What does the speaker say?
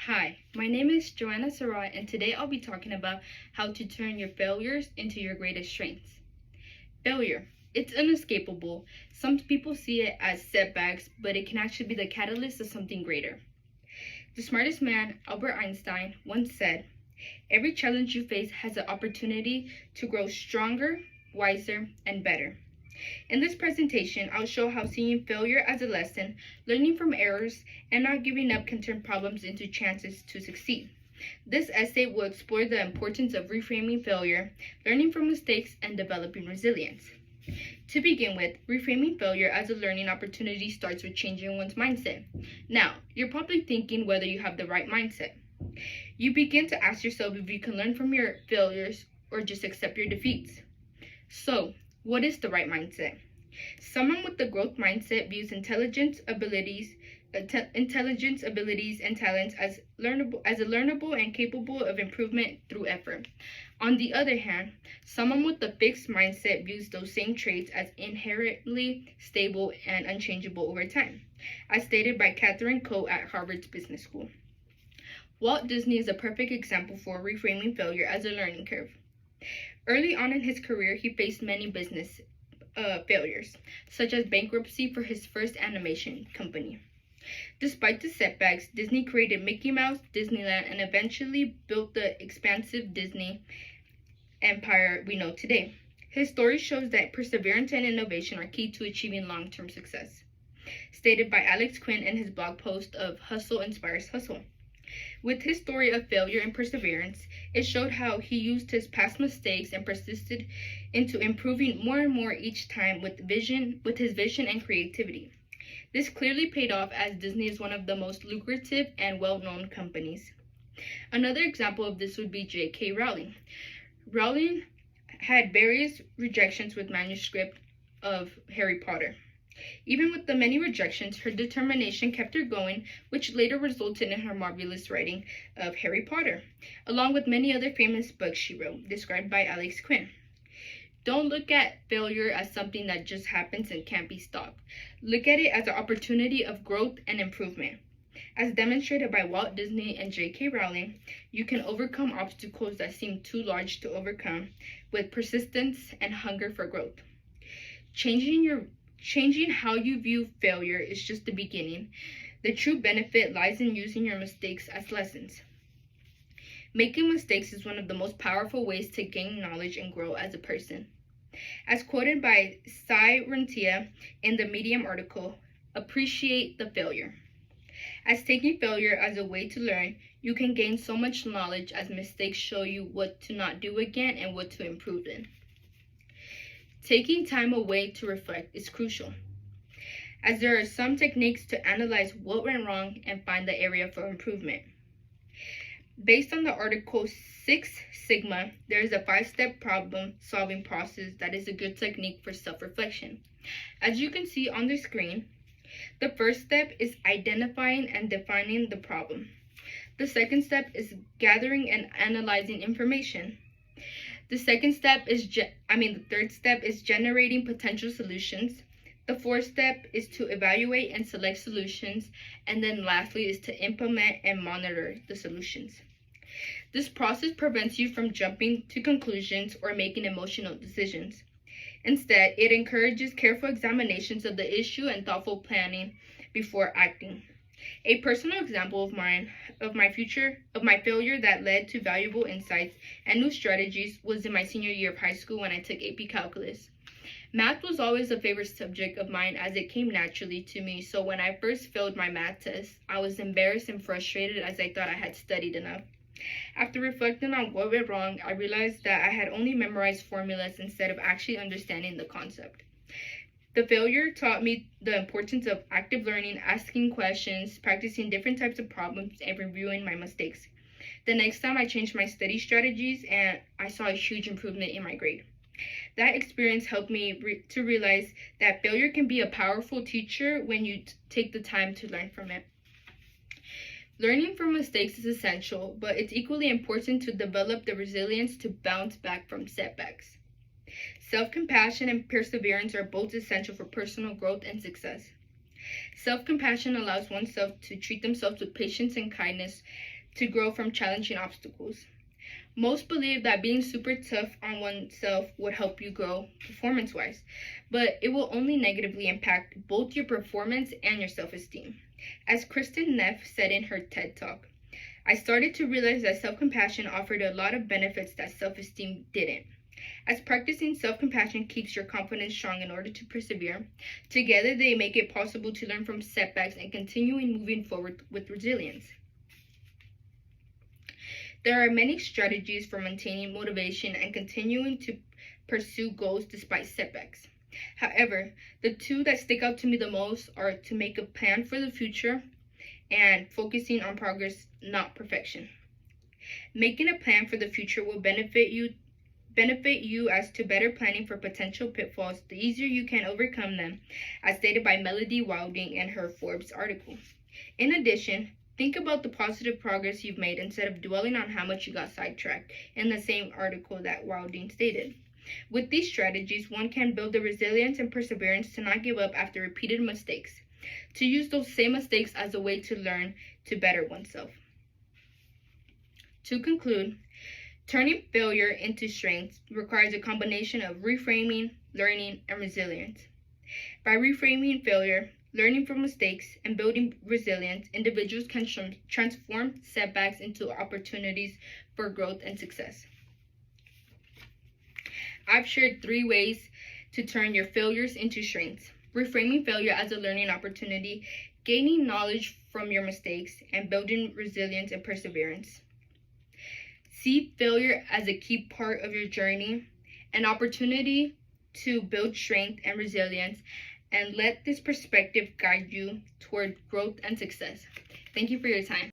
Hi, my name is Joanna Sarah, and today I'll be talking about how to turn your failures into your greatest strengths. Failure. It's inescapable. Some people see it as setbacks, but it can actually be the catalyst of something greater. The smartest man, Albert Einstein, once said, "Every challenge you face has an opportunity to grow stronger, wiser, and better." In this presentation, I'll show how seeing failure as a lesson, learning from errors, and not giving up can turn problems into chances to succeed. This essay will explore the importance of reframing failure, learning from mistakes, and developing resilience. To begin with, reframing failure as a learning opportunity starts with changing one's mindset. Now, you're probably thinking whether you have the right mindset. You begin to ask yourself if you can learn from your failures or just accept your defeats. So, what is the right mindset? Someone with the growth mindset views intelligence, abilities, and talents as learnable and capable of improvement through effort. On the other hand, someone with the fixed mindset views those same traits as inherently stable and unchangeable over time, as stated by Catherine Coe at Harvard's Business School. Walt Disney is a perfect example for reframing failure as a learning curve. Early on in his career, he faced many business failures, such as bankruptcy for his first animation company. Despite the setbacks, Disney created Mickey Mouse, Disneyland, and eventually built the expansive Disney empire we know today. His story shows that perseverance and innovation are key to achieving long-term success, stated by Alex Quinn in his blog post of Hustle Inspires Hustle. With his story of failure and perseverance, it showed how he used his past mistakes and persisted into improving more and more each time with his vision and creativity. This clearly paid off as Disney is one of the most lucrative and well-known companies. Another example of this would be J.K. Rowling. Rowling had various rejections with manuscript of Harry Potter. Even with the many rejections, her determination kept her going, which later resulted in her marvelous writing of Harry Potter, along with many other famous books she wrote, described by Alex Quinn. Don't look at failure as something that just happens and can't be stopped. Look at it as an opportunity of growth and improvement. As demonstrated by Walt Disney and J.K. Rowling, you can overcome obstacles that seem too large to overcome with persistence and hunger for growth. Changing how you view failure is just the beginning. The true benefit lies in using your mistakes as lessons. Making mistakes is one of the most powerful ways to gain knowledge and grow as a person. As quoted by Sai Rentia in the Medium article, "Appreciate the failure." As taking failure as a way to learn, you can gain so much knowledge as mistakes show you what to not do again and what to improve in. Taking time away to reflect is crucial, as there are some techniques to analyze what went wrong and find the area for improvement. Based on the article Six Sigma, there is a 5-step problem-solving process that is a good technique for self-reflection. As you can see on the screen, the first step is identifying and defining the problem. The second step is gathering and analyzing information. The third step is generating potential solutions. The fourth step is to evaluate and select solutions. And then lastly is to implement and monitor the solutions. This process prevents you from jumping to conclusions or making emotional decisions. Instead, it encourages careful examinations of the issue and thoughtful planning before acting. A personal example of my failure that led to valuable insights and new strategies was in my senior year of high school when I took AP Calculus. Math was always a favorite subject of mine as it came naturally to me, so when I first failed my math test, I was embarrassed and frustrated as I thought I had studied enough. After reflecting on what went wrong, I realized that I had only memorized formulas instead of actually understanding the concept. The failure taught me the importance of active learning, asking questions, practicing different types of problems, and reviewing my mistakes. The next time I changed my study strategies and I saw a huge improvement in my grade. That experience helped me to realize that failure can be a powerful teacher when you take the time to learn from it. Learning from mistakes is essential, but it's equally important to develop the resilience to bounce back from setbacks. Self-compassion and perseverance are both essential for personal growth and success. Self-compassion allows oneself to treat themselves with patience and kindness to grow from challenging obstacles. Most believe that being super tough on oneself would help you grow performance-wise, but it will only negatively impact both your performance and your self-esteem. As Kristin Neff said in her TED Talk, I started to realize that self-compassion offered a lot of benefits that self-esteem didn't. As practicing self-compassion keeps your confidence strong in order to persevere, together they make it possible to learn from setbacks and continuing moving forward with resilience. There are many strategies for maintaining motivation and continuing to pursue goals despite setbacks. However, the two that stick out to me the most are to make a plan for the future and focusing on progress, not perfection. Making a plan for the future will benefit you as to better planning for potential pitfalls, the easier you can overcome them, as stated by Melody Wilding in her Forbes article. In addition, think about the positive progress you've made instead of dwelling on how much you got sidetracked in the same article that Wilding stated. With these strategies, one can build the resilience and perseverance to not give up after repeated mistakes, to use those same mistakes as a way to learn to better oneself. To conclude, turning failure into strength requires a combination of reframing, learning, and resilience. By reframing failure, learning from mistakes, and building resilience, individuals can transform setbacks into opportunities for growth and success. I've shared 3 ways to turn your failures into strengths: reframing failure as a learning opportunity, gaining knowledge from your mistakes, and building resilience and perseverance. See failure as a key part of your journey, an opportunity to build strength and resilience, and let this perspective guide you toward growth and success. Thank you for your time.